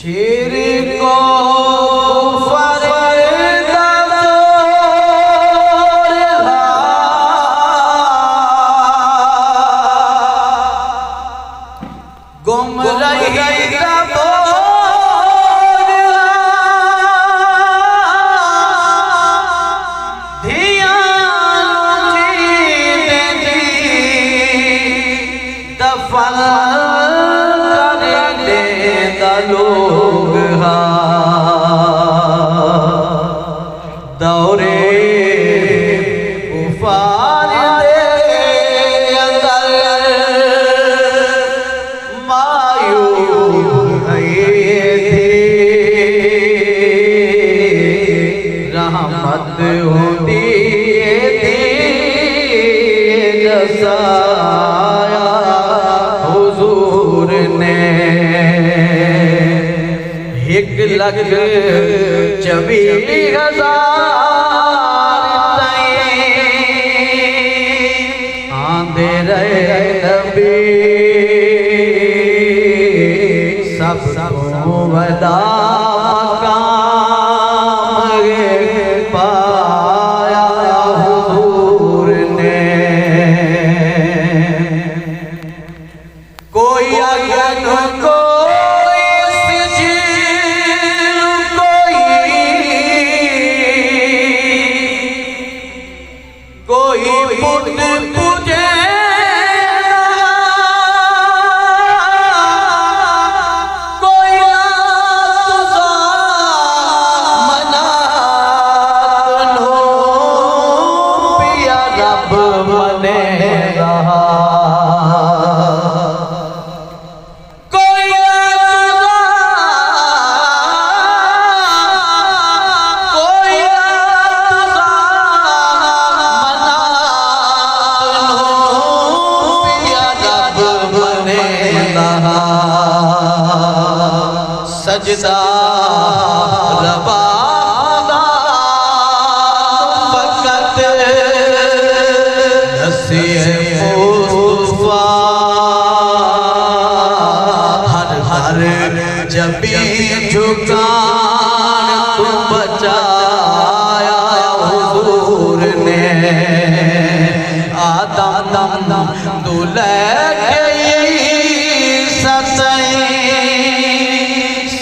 शेर को गुम रही दफन कर दे लोग दौरे कुफार रहमत होती थी रसाया हुजूर ने 1,24,000 आंदे रहे नबी सब वदा पाया हुजूर ने कोई अगन कोई सिजील कोई पुत पूजे सजदा रवादा फकत नसीए मुस्तफा हर जबी झुकान को बचाया हुजूर ने आदम दुल्हे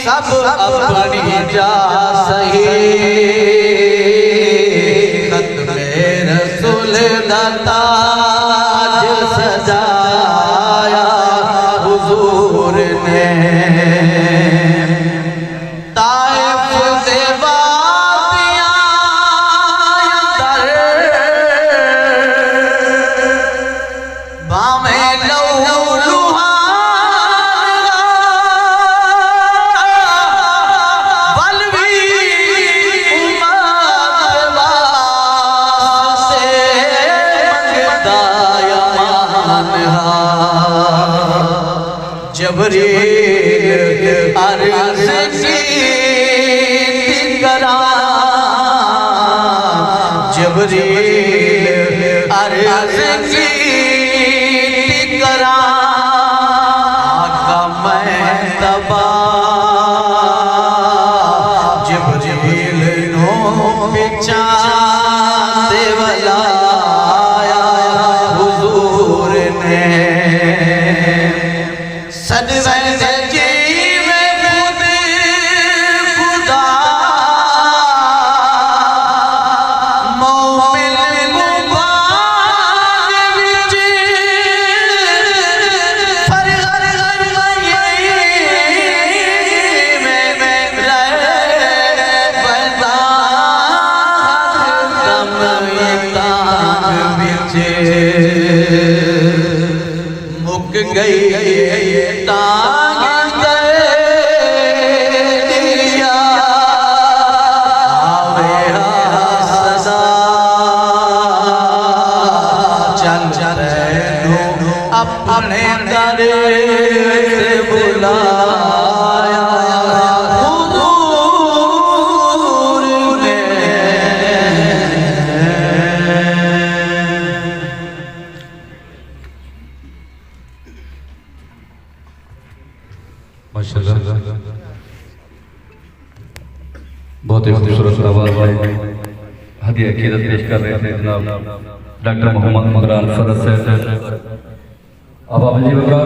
सब अपनी जा सही खत्मे रसूल ताज सजाया हुजूर ने ताइफ से वादियां दर बामे जबरील अर्ज़ की करा जबरील अर्ज़ की करा आका मैं तबा जबरील नो पिछा देवला हुजूर ने मुक गई तांग दिया आवे सदा चल अपने दर से बुलाया हुजूर ने माशाअल्लाह। बहुत ही खूबसूरत आवाज़ में हदिया अकीदत पेश कर रहे थे जनाब डॉक्टर मोहम्मद इमरान फरज साहब। अब आप जी बकार